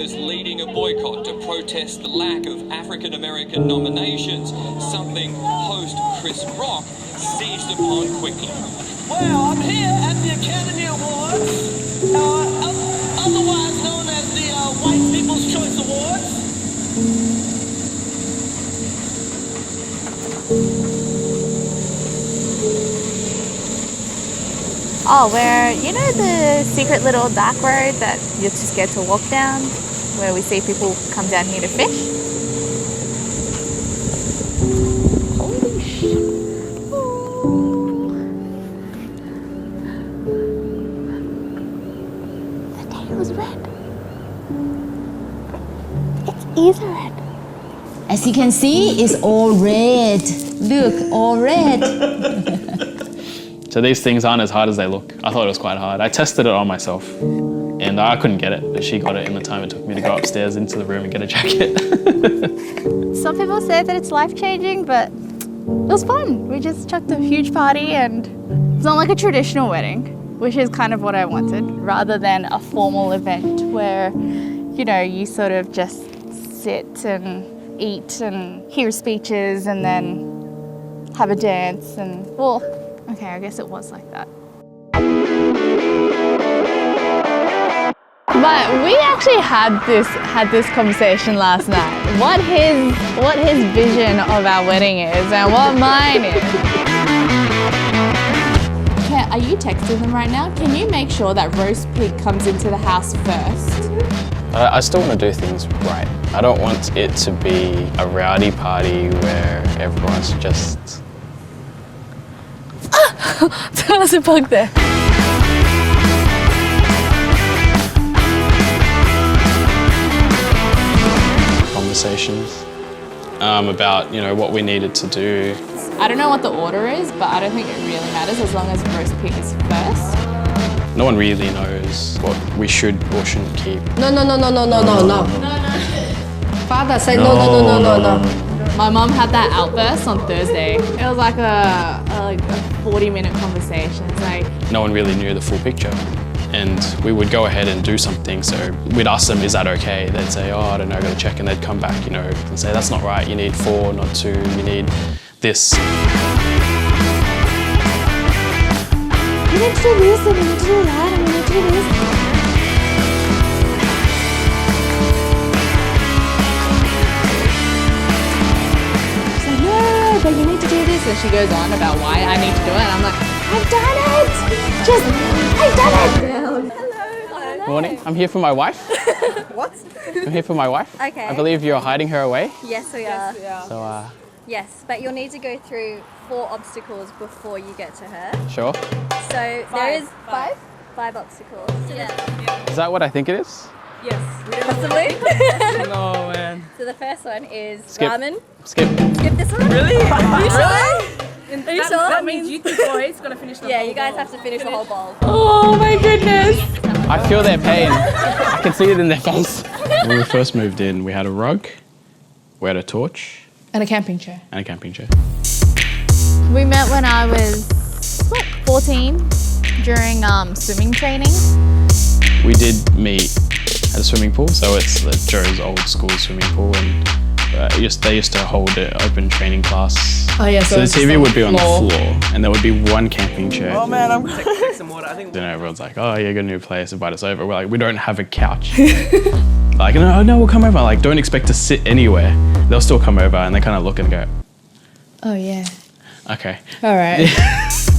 activists leading a boycott to protest the lack of African-American nominations, something host Chris Rock seized upon quickly. Well, I'm here at the Academy Awards, otherwise known as the White People's Choice Awards. Oh, where, you know the secret little dark road that you're too scared to walk down, where we see people come down here to fish? Holy shit. The tail's red. Its ears are red. As you can see, it's all red. Look, all red. So these things aren't as hard as they look. I thought it was quite hard. I tested it on myself and I couldn't get it, but she got it in the time it took me to go upstairs into the room and get a jacket. Some people say that it's life-changing, but it was fun. We just chucked a huge party and it's not like a traditional wedding, which is kind of what I wanted, rather than a formal event where, you know, you sort of just sit and eat and hear speeches and then have a dance and, well, okay, I guess it was like that. But we actually had this conversation last night. What his vision of our wedding is and what mine is. Okay, are you texting them right now? Can you make sure that roast pig comes into the house first? I still want to do things right. I don't want it to be a rowdy party where everyone's just... There's a bug there. Conversations about, you know, what we needed to do. I don't know what the order is, but I don't think it really matters as long as roast pig is first. No one really knows what we should or shouldn't keep. No. Father say no. My mum had that outburst on Thursday. It was like a 40-minute conversation. It's like, No one really knew the full picture. And we would go ahead and do something, so we'd ask them, is that okay? They'd say, oh, I don't know, I gotta check, and they'd come back, you know, and say, that's not right, you need 4, not 2, you need this. you need to do this, and you need to do that, and you need to do this. But you need to do this, and she goes on about why I need to do it, and I'm like, I've done it! I've done it! Hello. Morning, I'm here for my wife. What? I'm here for my wife. Okay. I believe you're hiding her away. Yes, we are. So, Yes, but you'll need to go through 4 obstacles before you get to her. sure. So there is 5 obstacles. Yeah. Is that what I think it is? Yes. Possibly. No, man. So the first one is Skip. ramen. Skip. Skip this one. Really? Are you sure? Are you sure? That means you two boys gotta finish the Yeah, whole you guys bowl. have to finish the whole bowl. Oh my goodness! I feel their pain. I can see it in their face. When we first moved in, we had a rug, we had a torch, And a camping chair. and a camping chair. We met when I was, 14, during swimming training. We did meet at a swimming pool, so it's Joe's old school swimming pool, and they used to hold an open training class. Oh yeah, So the TV would be on the floor, and there would be one camping chair. Oh man, I'm gonna take some water. I think. Then everyone's like, oh, you got a new place, invite us over. We're like, we don't have a couch. Like, no, we'll come over. Like, don't expect to sit anywhere. They'll still come over, and they kind of look and go, Oh yeah. okay. All right.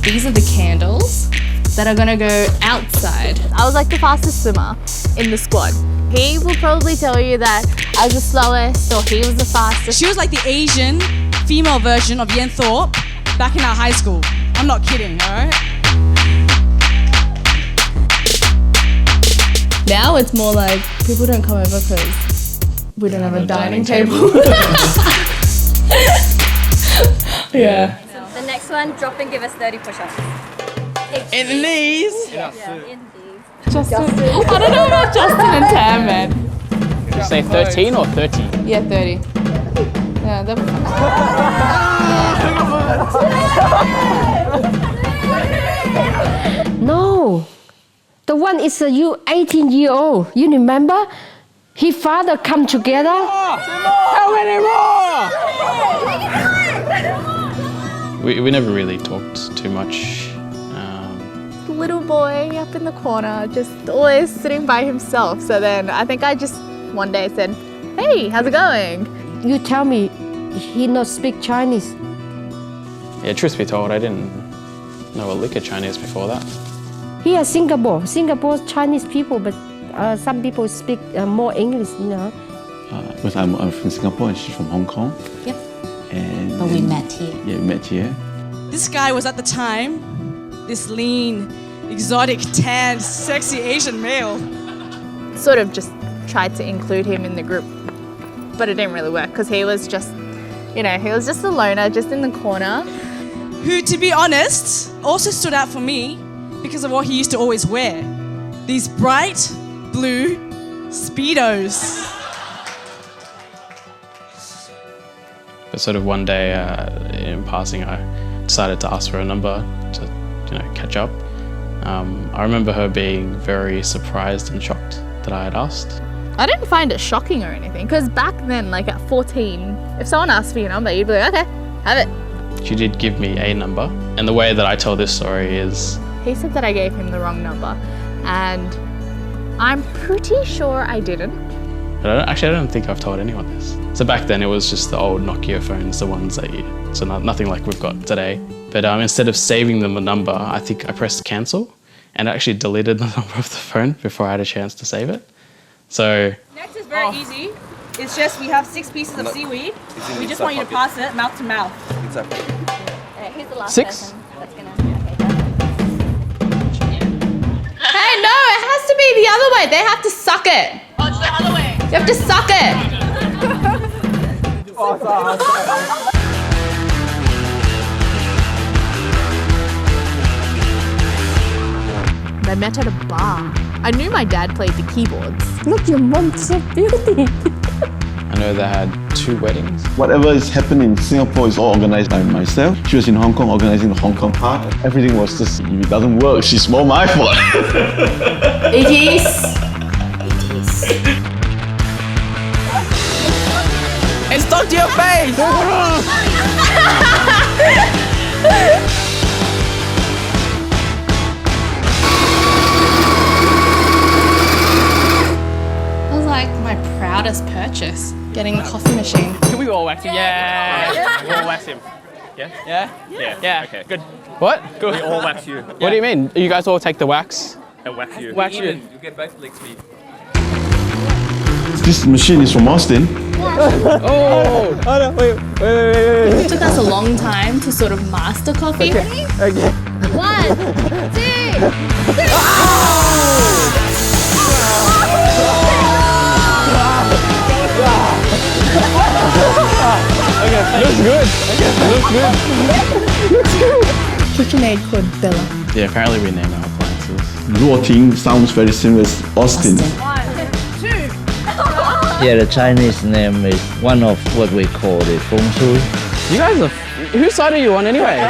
These are the candles that are gonna go outside. I was like the fastest swimmer in the squad. He will probably tell you that I was the slowest or he was the fastest. She was like the Asian female version of Yen Thorpe back in our high school. I'm not kidding, all right? Now it's more like people don't come over because we don't have a dining table. Yeah. The next one, drop and give us 30 push-ups. In the knees. Yeah, in these. Justin. I don't know about Justin and Tam, man. Did you say 13 or 30? Yeah, 30. Yeah, that No, the one is a 18-year-old. You remember? His father come together. How many more? We never really talked too much. Little boy up in the corner, just always sitting by himself. So then I think I just one day said, "Hey, how's it going?" You tell me he not speak Chinese. Yeah, truth be told, I didn't know a lick of Chinese before that. Here is Singapore. Singapore's Chinese people, but some people speak more English, you know. Because I'm from Singapore and she's from Hong Kong. Yep. But we met here. Yeah, we met here. This guy was at the time this lean, exotic, tan, sexy Asian male. Sort of just tried to include him in the group, but it didn't really work because he was just, he was just a loner, just in the corner. Who, to be honest, also stood out for me because of what he used to always wear. These bright blue Speedos. But sort of one day in passing, I decided to ask for a number to, catch up. I remember her being very surprised and shocked that I had asked. I didn't find it shocking or anything because back then, like at 14, if someone asked for your number, you'd be like, okay, have it. She did give me a number, and the way that I tell this story is... He said that I gave him the wrong number, and I'm pretty sure I didn't. But I don't think I've told anyone this. So back then it was just the old Nokia phones, the ones that so nothing like we've got today. But instead of saving them a number, I think I pressed cancel and actually deleted the number of the phone before I had a chance to save it. So... Next is very easy. It's just we have 6 pieces of seaweed. We just want you to pass it mouth to mouth. Who's the last 6? person that's gonna... Hey, no, it has to be the other way. They have to suck it. Oh, it's the other way. You have to suck it. They met at a bar. I knew my dad played the keyboards. Look, your mom's so beautiful. I know they had 2 weddings. Whatever is happening in Singapore is all organized by myself. She was in Hong Kong organizing the Hong Kong part. Everything was just, if it doesn't work, she's more my fault. It is. And stuck to your face! That was like my proudest purchase, getting the coffee machine. Can we all wax him? Yeah! We all wax him. Yeah? Yeah? Yeah. Yeah. Okay, good. What? Good. We all wax you. What do you mean? You guys all take the wax? And wax you. Wax you. You get both legs speed. This machine is from Austin. Oh no, wait. It took us a long time to sort of master coffee. Okay. 1, 2, 3. Okay, looks good. Looks good. KitchenAid called Bella. Yeah, apparently we name our appliances. Luoting sounds very similar as Austin. Yeah, the Chinese name is one of what we call the feng shui. You guys are... Whose side are you on anyway?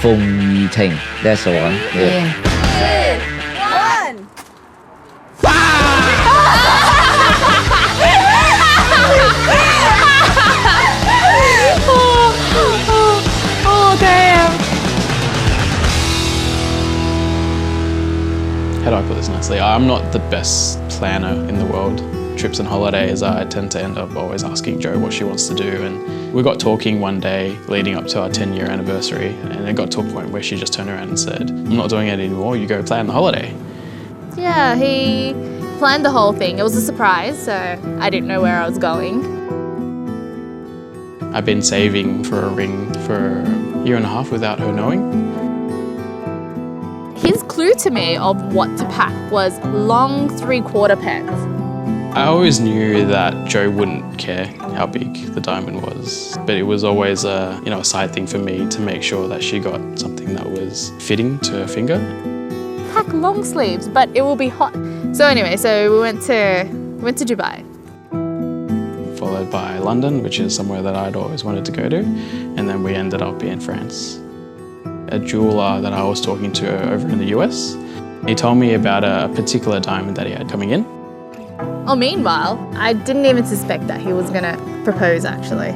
Feng Yi Ting, that's the one. Yeah. 1. Oh, damn. How do I put this nicely? I'm not the best planner in the world. Trips and holidays, I tend to end up always asking Jo what she wants to do, and we got talking one day leading up to our 10-year anniversary, and it got to a point where she just turned around and said, I'm not doing it anymore, you go plan the holiday. Yeah, he planned the whole thing. It was a surprise, so I didn't know where I was going. I've been saving for a ring for a year and a half without her knowing. His clue to me of what to pack was long 3/4 pants. I always knew that Jo wouldn't care how big the diamond was, but it was always a side thing for me to make sure that she got something that was fitting to her finger. Pack long sleeves, but it will be hot. So anyway, we went to Dubai. Followed by London, which is somewhere that I'd always wanted to go to, and then we ended up in France. A jeweler that I was talking to over in the US, he told me about a particular diamond that he had coming in. Oh, meanwhile, I didn't even suspect that he was gonna propose actually.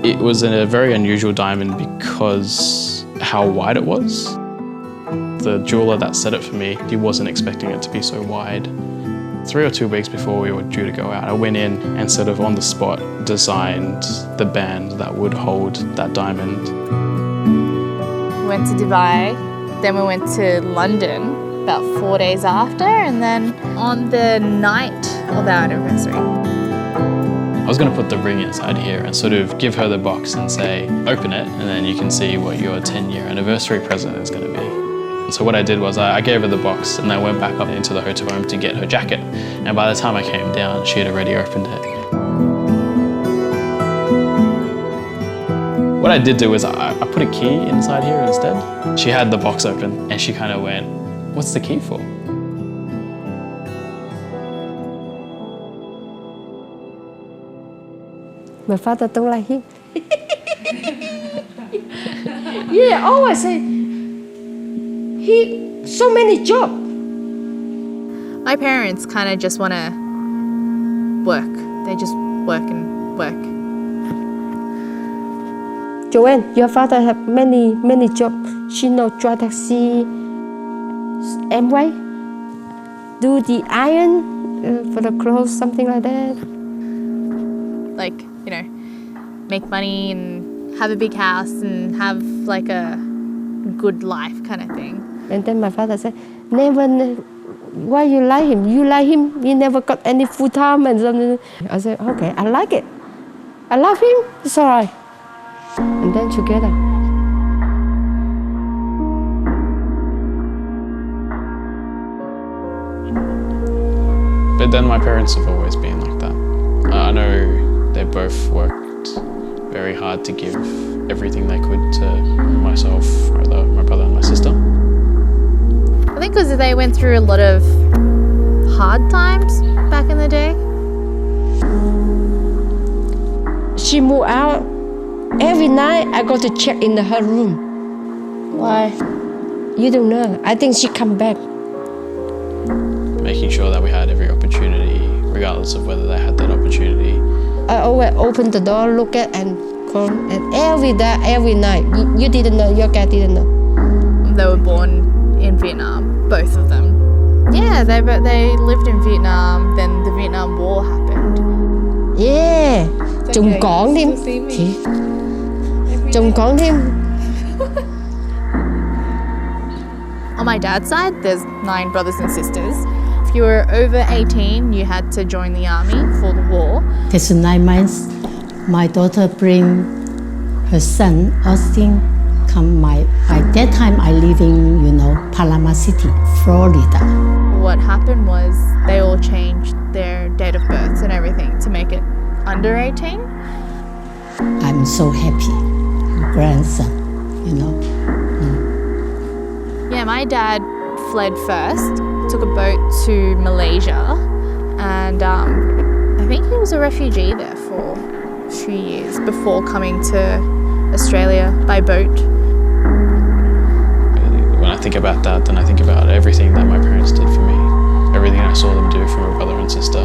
It was a very unusual diamond because how wide it was. The jeweler that set it for me, he wasn't expecting it to be so wide. 3 or 2 weeks before we were due to go out, I went in and sort of on the spot designed the band that would hold that diamond. We went to Dubai, then we went to London about 4 days after, and then on the night of our anniversary. I was going to put the ring inside here and sort of give her the box and say, open it, and then you can see what your 10-year anniversary present is going to be. So what I did was I gave her the box and I went back up into the hotel room to get her jacket. And by the time I came down, she had already opened it. What I did do was I put a key inside here instead. She had the box open and she kind of went, what's the key for? My father don't like him. Yeah, always say, he so many jobs. My parents kind of just want to work. They just work and work. Joanne, your father have many jobs. She know drive taxi, Amway, do the iron for the clothes, something like that. Like, you know, make money and have a big house and have like a good life kind of thing. And then my father said, never, why you like him? You like him, he never got any full time and something. I said, okay, I like it. I love him, it's all right. And then together. But then my parents have always been like that. I know they both worked very hard to give everything they could to myself, my brother and my sister. I think because they went through a lot of hard times back in the day. She moved out. Every night I go to check in her room. Why? You don't know. I think she come back. Making sure that we had every opportunity, regardless of whether they had that opportunity. I always open the door, look at and call, and every day, every night. You didn't know, your cat didn't know. They were born in Vietnam, both of them. Yeah, they lived in Vietnam, then the Vietnam War happened. Yeah, chồng con thêm. Chồng con thêm. On my dad's side, there's 9 brothers and sisters. If you were over 18, you had to join the army for the war. It's 9 months. My daughter bring her son, Austin, come. By that time, I live in, Panama City, Florida. What happened was they all changed their date of births and everything to make it under 18. I'm so happy. Grandson, Yeah, my dad fled first, took a boat to Malaysia, and I think he was a refugee there for a few years before coming to Australia by boat. When I think about that, then I think about everything that my parents did for me, everything I saw them do for my brother and sister.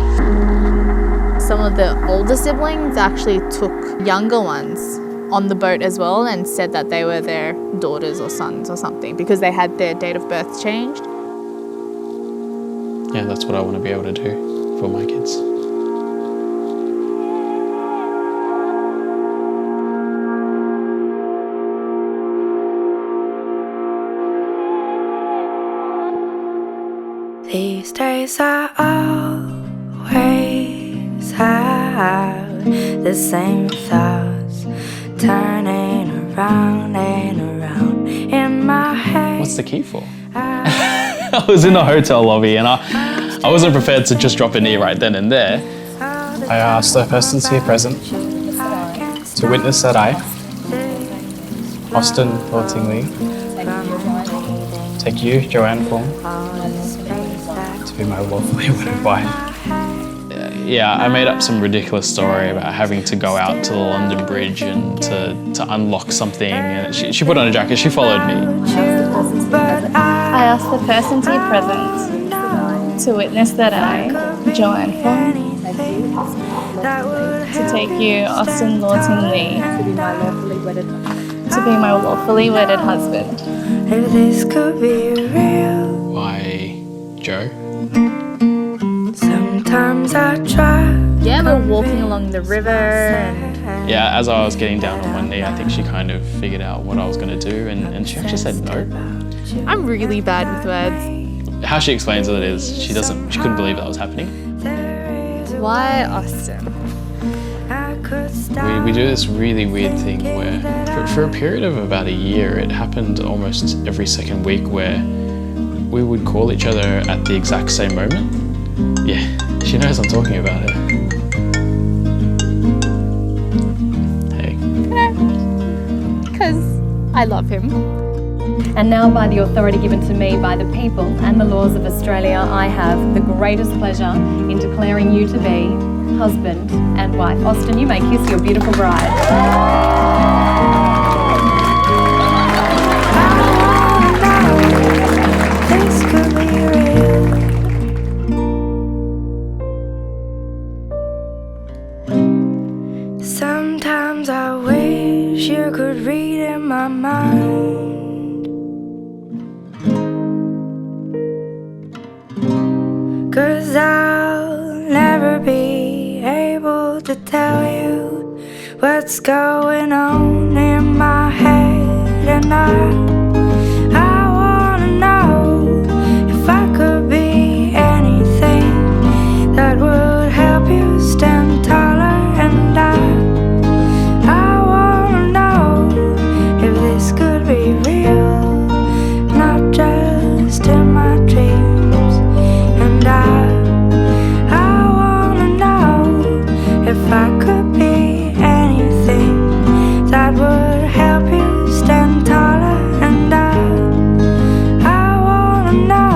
Some of the older siblings actually took younger ones on the boat as well and said that they were their daughters or sons or something because they had their date of birth changed. Yeah, that's what I want to be able to do for my kids. These days I always have the same thoughts turning around and around in my head. What's the key for? I was in a hotel lobby and I wasn't prepared to just drop an ear right then and there. I asked the persons here present to witness that I, Austin Lee, take you, Joanne Fong, to be my lawfully wedded wife. Yeah, I made up some ridiculous story about having to go out to the London Bridge and to unlock something. And she put on a jacket, she followed me. I asked the person to be present to witness that I Joanne to take you, Austin Lawton Lee, to be my lawfully wedded husband. If this could be real, Why, Joe? sometimes I try. Yeah, we were walking along the river and Yeah, as I was getting down on one knee, I think she kind of figured out what I was going to do, and she actually said no. I'm really bad with words. How she explains it is she couldn't believe that was happening. Why Austin? We do this really weird thing where for a period of about a year, it happened almost every second week where we would call each other at the exact same moment. Yeah, she knows I'm talking about her. Hey. Because I love him. And now, by the authority given to me by the people and the laws of Australia, I have the greatest pleasure in declaring you to be husband and wife. Austin, you may kiss your beautiful bride. This could be real. Sometimes I wish you could read in my mind. 'Cause I'll never be able to tell you what's going on in my head, and I wanna know if I could be anything that would help you stand taller, and I wanna know if this could be real, not just in my dreams, and I wanna know if I could be anything that would help you stand taller, and I wanna know